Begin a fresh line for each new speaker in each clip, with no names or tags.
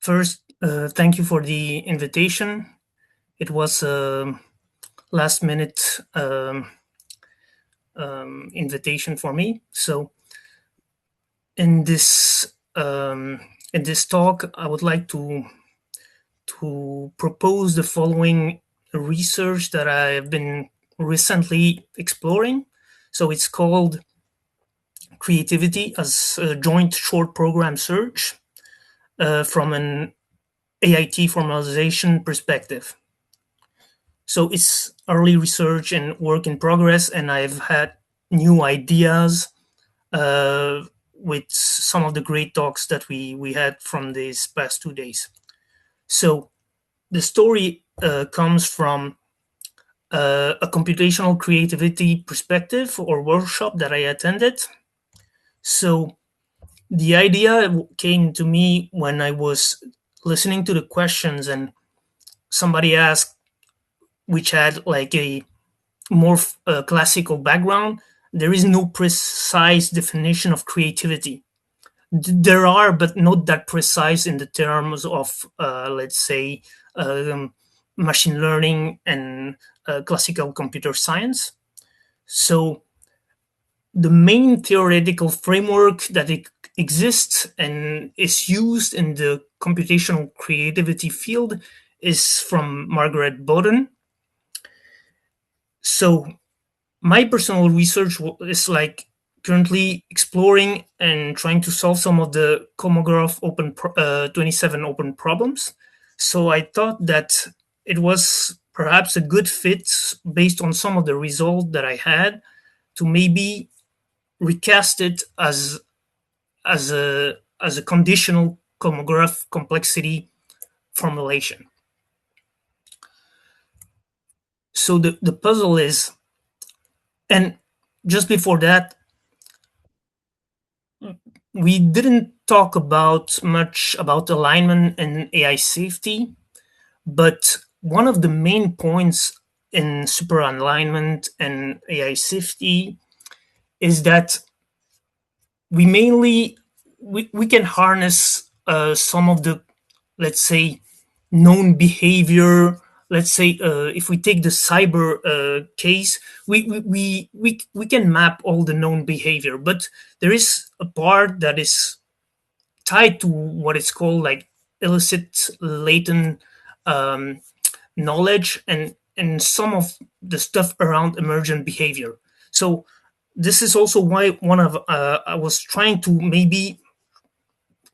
First, thank you for the invitation. It was a last minute invitation for me. So in this in this talk, I would like to propose the following research that I have been recently exploring. So it's called Creativity as a Joint Short Program Search from an AIT formalization perspective. So it's early research and work in progress, and I've had new ideas uh, with some of the great talks that we had from these past 2 days. So the story comes from a computational creativity perspective or workshop that I attended. So the idea came to me when I was listening to the questions, and somebody asked, which had like a more classical background, there is no precise definition of creativity. There are, but not that precise in the terms of, let's say, um, machine learning and classical computer science. So the main theoretical framework that exists and is used in the computational creativity field is from Margaret Boden. So my personal research is like currently exploring and trying to solve some of the Komograph 27 open problems. So I thought that it was perhaps a good fit based on some of the results that I had to maybe recast it as a conditional Komograph complexity formulation. So the puzzle is, and just before that, we didn't talk about much about alignment and AI safety, but one of the main points in super alignment and AI safety is that we can harness some of the, let's say, known behavior. Let's say if we take the cyber case, we can map all the known behavior, but there is a part that is tied to what is called like illicit latent um, knowledge and some of the stuff around emergent behavior. So this is also why one of I was trying to maybe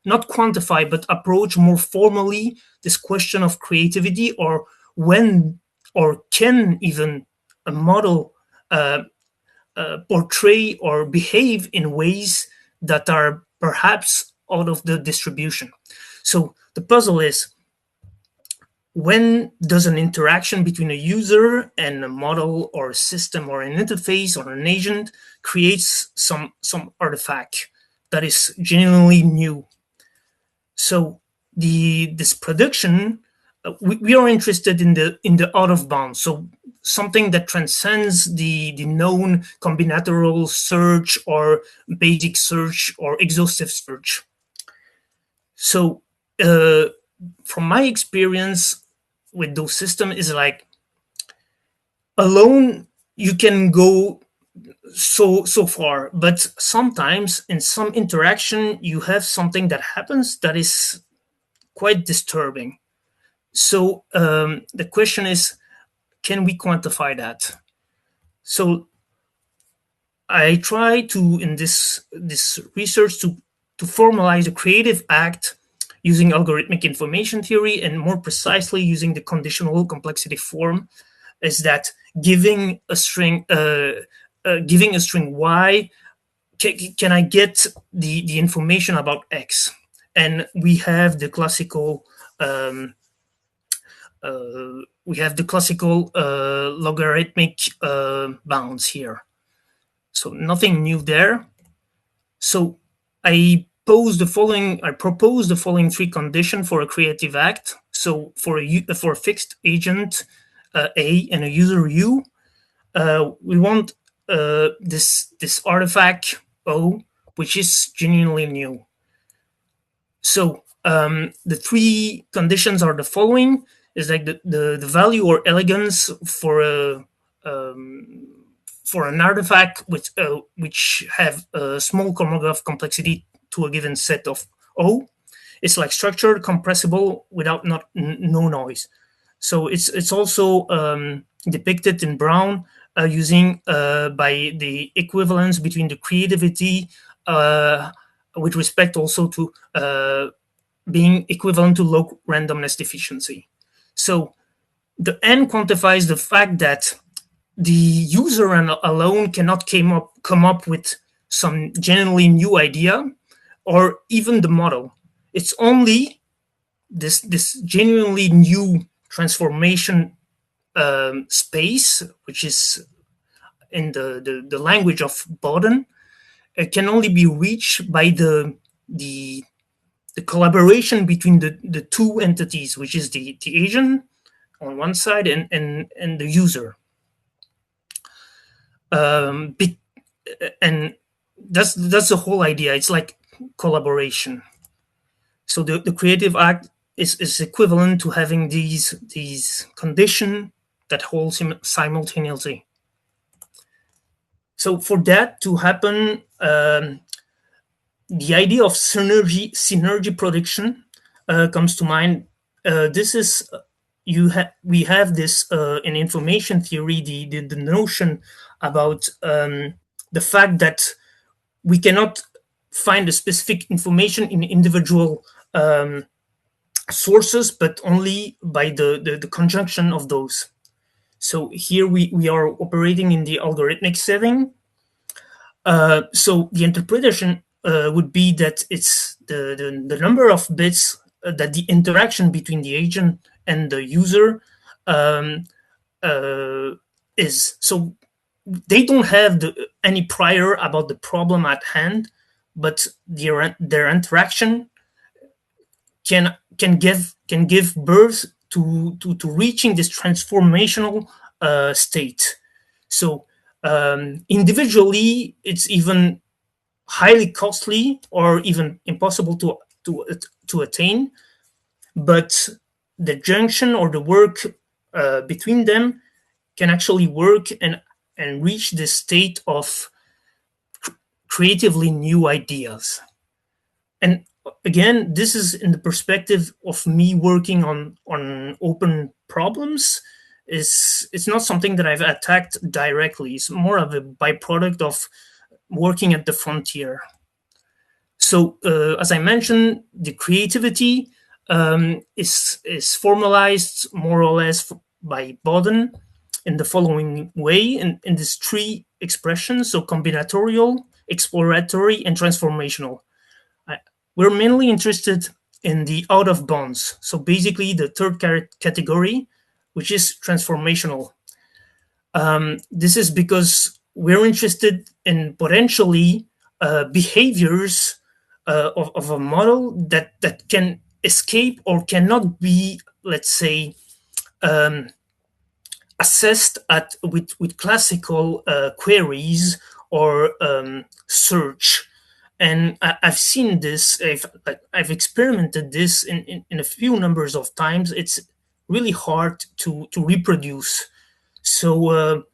not quantify but approach more formally this question of creativity, or when or can even a model uh, portray or behave in ways that are perhaps out of the distribution. So the puzzle is, when does an interaction between a user and a model or a system or an interface or an agent creates some artifact that is genuinely new? So this prediction, we are interested in the out of bounds. So something that transcends the known combinatorial search or basic search or exhaustive search. So uh, from my experience with those systems is like, alone you can go so far, but sometimes in some interaction you have something that happens that is quite disturbing. So the question is, can we quantify that? So I try to, in this research, to formalize a creative act using algorithmic information theory, and more precisely using the conditional complexity form, is that giving a string y, can I get the information about x? And we have the classical logarithmic bounds here. So nothing new there. So I propose the following three conditions for a creative act. So for a fixed agent A and a user U, we want this artifact O, which is genuinely new. So The three conditions are the following: is like the value or elegance for an artifact which have a small chromograph complexity to a given set of O. It's like structured, compressible, without no noise. So it's also depicted in Brown using by the equivalence between the creativity with respect also to being equivalent to log randomness deficiency. So the N quantifies the fact that the user alone cannot come up with some genuinely new idea or even the model. It's only this genuinely new transformation space, which is in the language of Boden, can only be reached by the collaboration between the two entities, which is the agent on one side and the user. Be, and that's the whole idea. It's like collaboration. So the creative act is equivalent to having these conditions that hold simultaneously. So for that to happen, the idea of synergy production comes to mind. This is we have this in information theory, the notion about the fact that we cannot find a specific information in individual sources, but only by the conjunction of those. So here we are operating in the algorithmic setting. So the interpretation would be that it's the number of bits that the interaction between the agent and the user is. So they don't have any prior about the problem at hand, but their interaction can give birth to reaching this transformational state. So individually, it's even highly costly or even impossible to attain. But the junction or the work between them can actually work and reach this state of creatively new ideas. And again, this is in the perspective of me working on open problems. It's not something that I've attacked directly. It's more of a byproduct of working at the frontier. So as I mentioned, the creativity is formalized more or less by Boden in the following way, in these three expressions: so combinatorial, exploratory, and transformational. We're mainly interested in the out of bounds, so basically the third category, which is transformational. This is because we're interested in potentially behaviors of a model that can escape or cannot be, let's say, assessed with classical queries or search. And I've seen this, I've experimented this in a few numbers of times. It's really hard to reproduce. So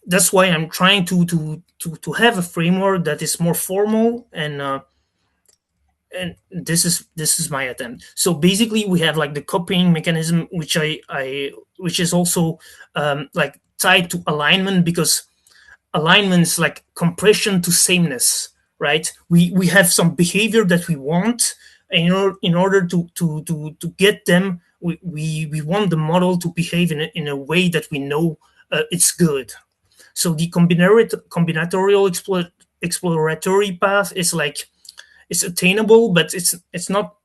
that's why I'm trying to have a framework that is more formal, and this is my attempt. So basically, we have like the copying mechanism, which which is also like tied to alignment, because alignment is like compression to sameness, right? We have some behavior that we want, and in order to get them, we want the model to behave in a way that we know it's good. So the combinatorial exploratory path is like, it's attainable, but it's not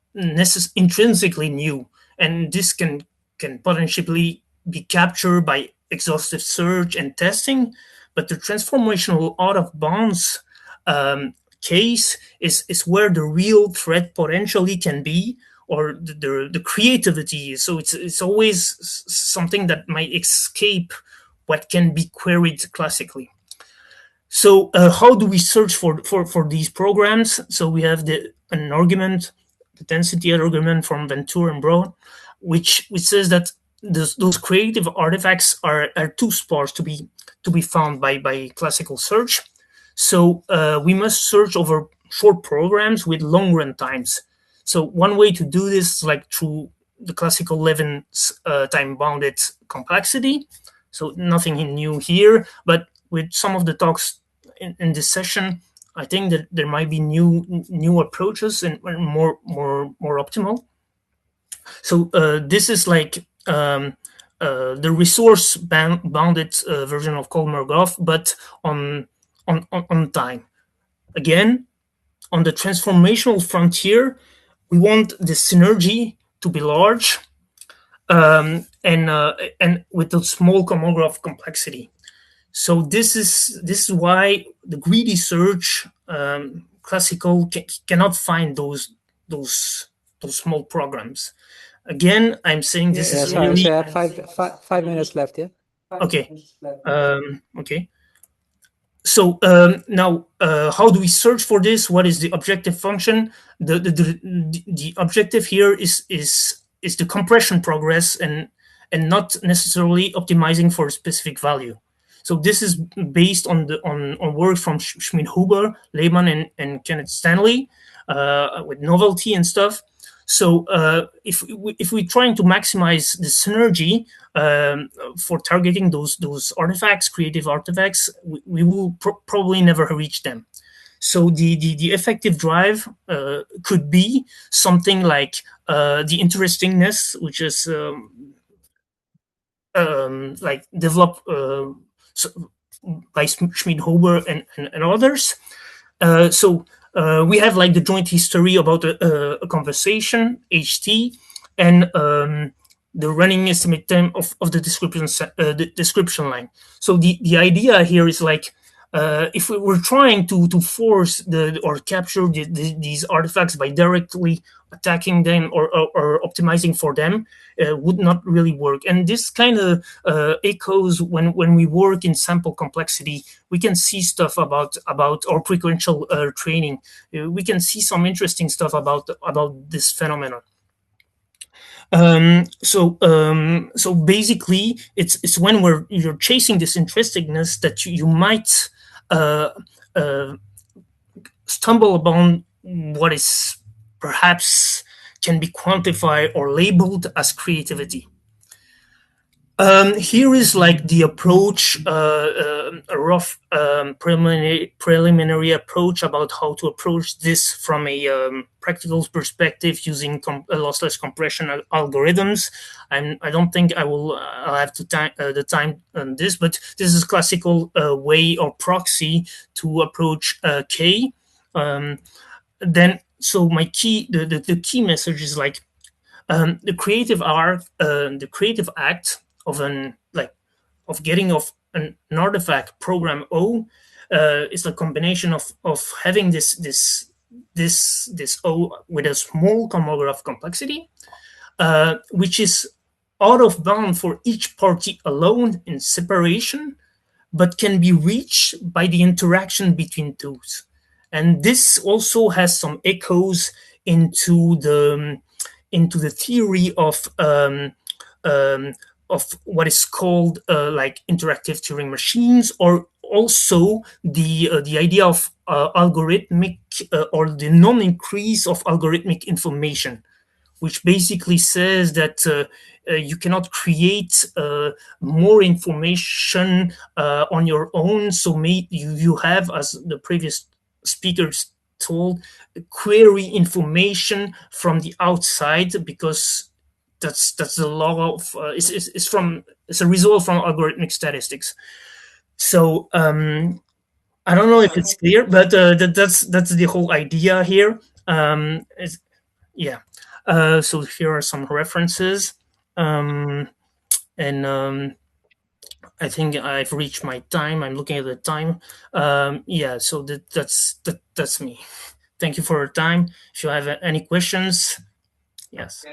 intrinsically new, and this can potentially be captured by exhaustive search and testing. But the transformational out of bounds case is where the real threat potentially can be, or the creativity. So it's always something that might escape what can be queried classically. So how do we search for these programs? So we have an argument, the density argument from Ventura and Broad, which says that those creative artifacts are too sparse to be found by classical search. So we must search over short programs with long run times. So one way to do this is like through the classical Levin's time bounded complexity. So nothing new here, but with some of the talks in this session, I think that there might be new approaches and more optimal. So this is like the resource bounded version of Kolmogorov, but on, on time. Again, on the transformational frontier, we want the synergy to be large, and with a small Kolmogorov complexity. So this is why the greedy search classical cannot find those those small programs. Again, I'm saying this
Yeah,
is
sorry.
really
So I have 5 minutes left. Yeah.
okay. Okay. So now, how do we search for this? What is the objective function? The objective here is the compression progress and not necessarily optimizing for a specific value. So this is based on on work from Schmidt Huber, Lehman, and Kenneth Stanley with novelty and stuff. So if we're trying to maximize the synergy for targeting those artifacts, creative artifacts, we will probably never reach them. So the effective drive could be something like the interestingness, which is like developed by Schmidt Huber and others. So we have like the joint history about a conversation, HT, and the running estimate time of the description line. So the idea here is like if we were trying to force or capture these artifacts by directly attacking them or optimizing for them, would not really work. And this kind of echoes when we work in sample complexity. We can see stuff about our frequential training. We can see some interesting stuff about this phenomenon. So basically, it's when you're chasing this interestingness that you might uh, uh, stumble upon what is perhaps can be quantified or labeled as creativity. Here is like the approach, a rough preliminary approach about how to approach this from a practical perspective using lossless compression algorithms. I don't think I'll have the time on this, but this is classical way or proxy to approach K. Then, so my key, the key message is like the creative act of of getting of an artifact program O is a combination of having this O with a small homograph complexity, which is out of bound for each party alone in separation, but can be reached by the interaction between those. And this also has some echoes into the theory um, of what is called like interactive Turing machines, or also the idea of algorithmic or the non-increase of algorithmic information, which basically says that you cannot create more information on your own. So you have, as the previous speakers told, query information from the outside, because that's the law of it's a result from algorithmic statistics. So I don't know if it's clear, but that's the whole idea here. Yeah. So here are some references. Um, and I think I've reached my time. I'm looking at the time. Yeah, so that's me. Thank you for your time. If you have any questions, yes.